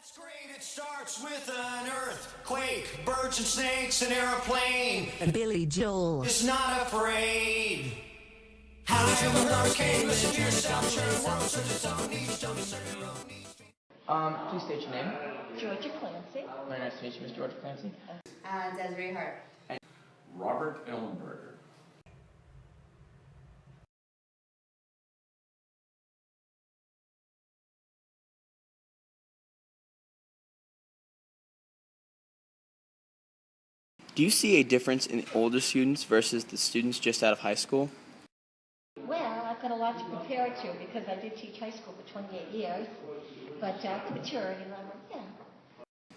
It's great, it starts with an earthquake, birds and snakes, an airplane, and Billy Joel is not afraid. How to feel the hurricane, listen to yourself, share the world, search its own needs, don't serve your own needs. Please state your name. Georgia Clancy. Very nice to meet you, Miss Georgia Clancy. Desiree Hart. Robert Ellenberger. Do you see a difference in older students versus the students just out of high school? Well, I've got a lot to compare it to because I did teach high school for 28 years, but at the maturity level, yeah.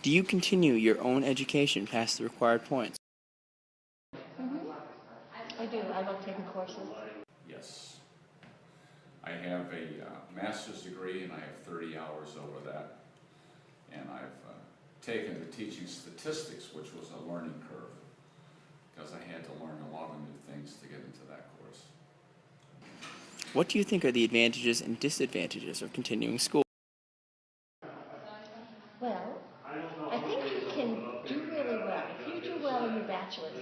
Do you continue your own education past the required points? I do. I love taking courses. Yes. I have a master's degree and I have 30 hours over that. And I've taken to teaching statistics, which was a learning curve, because I had to learn a lot of new things to get into that course. What do you think are the advantages and disadvantages of continuing school? Well, I think you can do really well. If you do well in your bachelor's,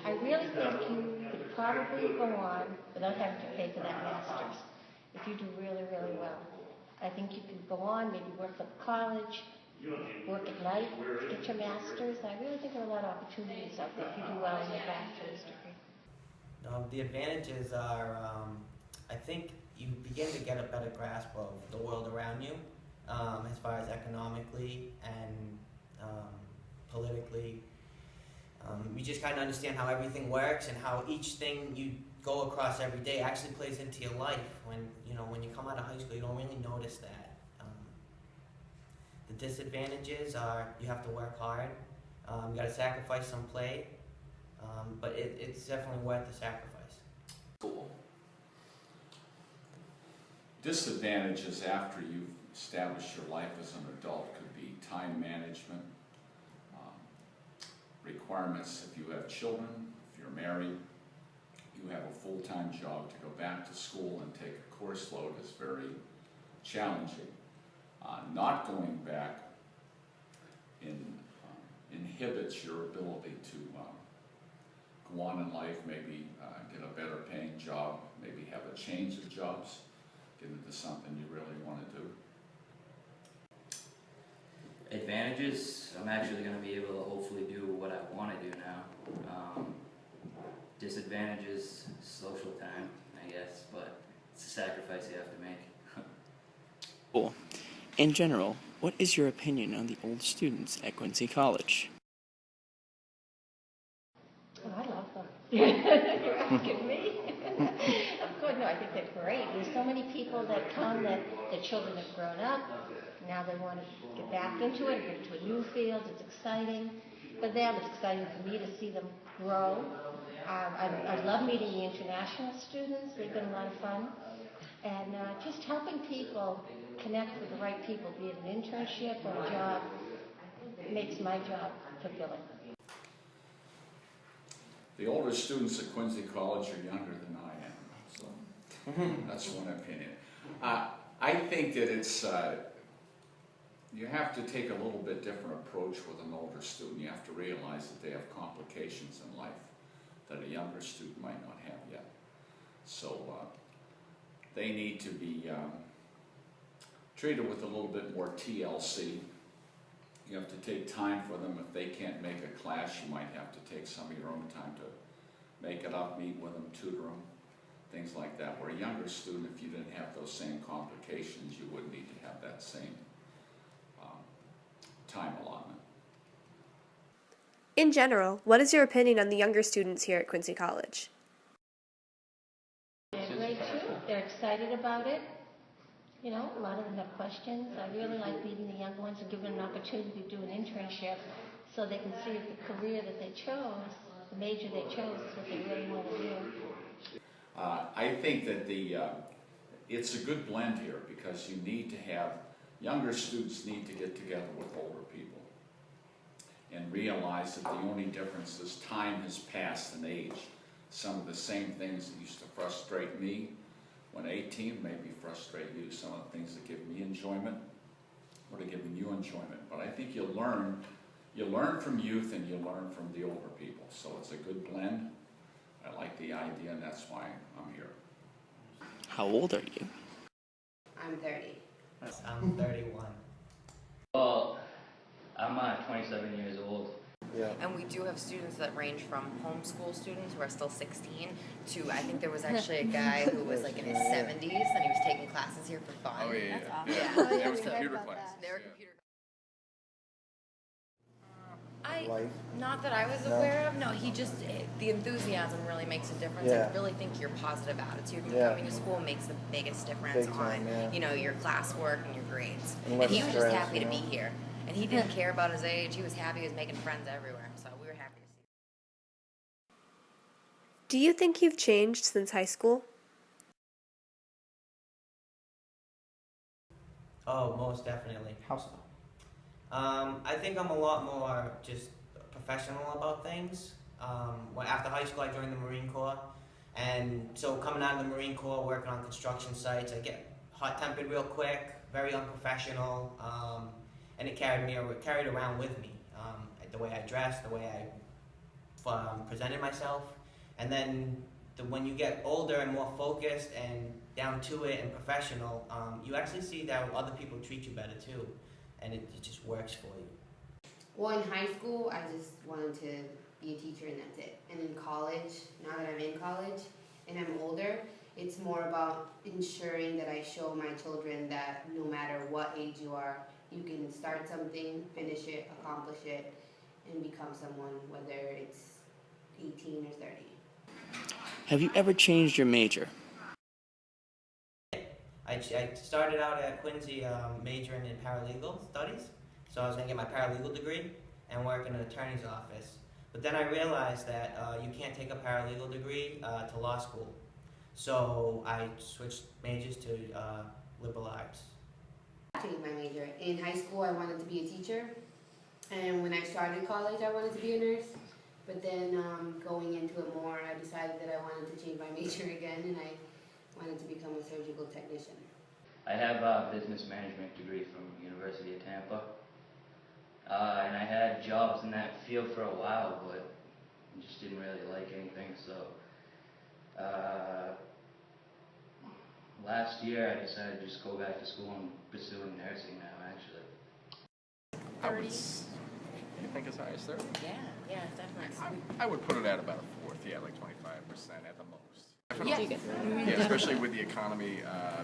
I really think you could probably go on without having to pay for that master's. If you do really, really well, I think you can go on, maybe work for the college, work at night, get your master's. I really think there are a lot of opportunities out there if you do well in your bachelor's degree. The advantages are, I think you begin to get a better grasp of the world around you, as far as economically and politically. You just kind of understand how everything works and how each thing you go across every day actually plays into your life. When you come out of high school, you don't really notice that. The disadvantages are you have to work hard. You got to sacrifice some play, but it's definitely worth the sacrifice. Cool. Disadvantages after you've established your life as an adult could be time management, requirements if you have children, if you're married, you have a full-time job. To go back to school and take a course load is very challenging. Not going back inhibits your ability to go on in life, maybe get a better paying job, maybe have a change of jobs, get into something you really want to do. Advantages, I'm actually going to be able to hopefully do what I want to do now. Disadvantages, social time, I guess, but it's a sacrifice you have to make. Cool. In general, what is your opinion on the old students at Quincy College? Oh, I love them. You're asking me? Of course, no, I think they're great. There's so many people that come that their children have grown up. Now they want to get back into it, get into a new field. It's exciting. For them, it's exciting for me to see them grow. I love meeting the international students. They've been a lot of fun. And just helping people connect with the right people, be it an internship or a job, makes my job fulfilling. The older students at Quincy College are younger than I am, so that's one opinion. I think that it's, you have to take a little bit different approach with an older student. You have to realize that they have complications in life that a younger student might not have yet. So they need to be treated with a little bit more TLC. You have to take time for them. If they can't make a class, you might have to take some of your own time to make it up, meet with them, tutor them, things like that. Where a younger student, if you didn't have those same complications, you wouldn't need to have that same time allotment. In general, what is your opinion on the younger students here at Quincy College? They're great too. They're excited about it. You know, a lot of them have questions. I really like meeting the young ones and giving them an opportunity to do an internship so they can see if the career that they chose, the major they chose, is what they really want to do. I think that it's a good blend here because you need to have, younger students need to get together with older people and realize that the only difference is time has passed in age. Some of the same things that used to frustrate me when 18 maybe frustrate you. Some of the things that give me enjoyment would have given you enjoyment. But I think you learn from youth and you learn from the older people. So it's a good blend. I like the idea, and that's why I'm here. How old are you? I'm 30. I'm 31. Well, I'm 27 years old. Yeah. And we do have students that range from homeschool students who are still 16 to, I think there was actually a guy who was like in his 70s and he was taking classes here for fun. Oh, yeah, That's yeah. awesome. Yeah. Yeah. There was So- computer about classes. They were yeah. computer. Life. Not that I was No. aware of. No, the enthusiasm really makes a difference. Yeah. I really think your positive attitude when Yeah. coming to school makes the biggest difference Big time, on, yeah. your classwork and your grades. And And less he was just stress, happy to you be know. here. And he didn't care about his age. He was happy. He was making friends everywhere. So we were happy to see him. Do you think you've changed since high school? Oh, most definitely. How so? I think I'm a lot more just professional about things. After high school, I joined the Marine Corps, and so coming out of the Marine Corps, working on construction sites, I get hot-tempered real quick, very unprofessional, and it carried around with me. The way I dressed, the way I presented myself, and then when you get older and more focused and down to it and professional, you actually see that other people treat you better too, and it just works for you. Well, in high school, I just wanted to be a teacher and that's it. And in college, now that I'm in college and I'm older, it's more about ensuring that I show my children that no matter what age you are, you can start something, finish it, accomplish it, and become someone, whether it's 18 or 30. Have you ever changed your major? I started out at Quincy majoring in paralegal studies, so I was going to get my paralegal degree and work in an attorney's office. But then I realized that you can't take a paralegal degree to law school, so I switched majors to liberal arts. I changed my major. In high school, I wanted to be a teacher, and when I started college, I wanted to be a nurse. But then going into it more, I decided that I wanted to change my major again, and I wanted to become a surgical technician. I have a business management degree from University of Tampa. And I had jobs in that field for a while, but I just didn't really like anything. So last year I decided to just go back to school and pursuing nursing now, actually. You think as high as 30? Yeah, definitely. I would put it at about a fourth, yeah, like 25% at the most. Yeah. Yeah, especially with the economy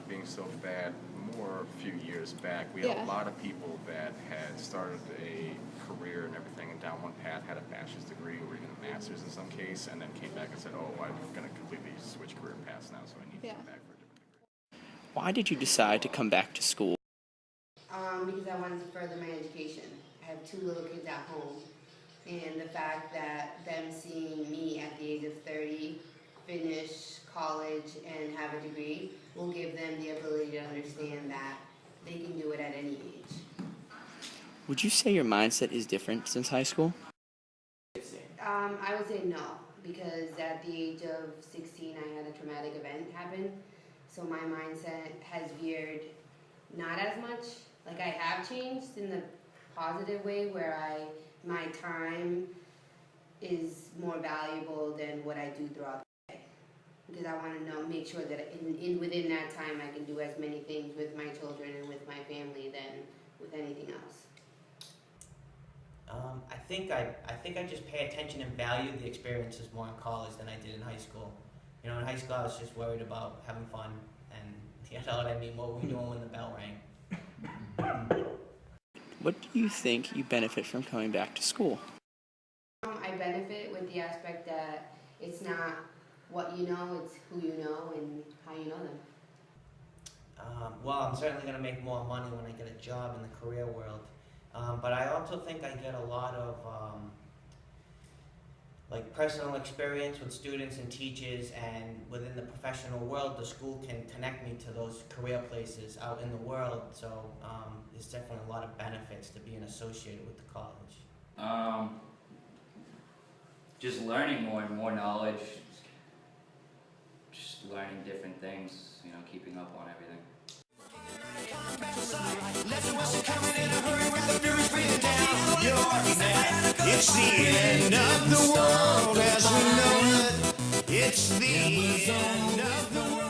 being so bad. A few years back, we had a lot of people that had started a career and everything and down one path, had a bachelor's degree or even a master's in some case, and then came back and said, oh, I'm going to completely switch career paths now, so I need to come back for a different degree. Why did you decide to come back to school? Because I wanted to further my education. I have 2 little kids at home, and the fact that them seeing me at the age of 30 finish college and have a degree will give them the ability to understand that they can do it at any age. Would you say your mindset is different since high school? I would say no, because at the age of 16 I had a traumatic event happen, so my mindset has veered not as much. Like, I have changed in the positive way where my time is more valuable than what I do throughout the day. Because I want to make sure that within that time I can do as many things with my children and with my family than with anything else. I think I just pay attention and value the experiences more in college than I did in high school. In high school I was just worried about having fun, and you know what I mean, what were we doing when the bell rang? What do you think you benefit from coming back to school? I benefit with the aspect that it's not what you know, it's who you know and how you know them. Well, I'm certainly going to make more money when I get a job in the career world. But I also think I get a lot of personal experience with students and teachers, and within the professional world, the school can connect me to those career places out in the world. So there's definitely a lot of benefits to being associated with the college. Just learning more and more knowledge, just learning different things, keeping up on everything. Let's coming in a hurry with the York. It's the end of the world as we know it. It's the end of the world.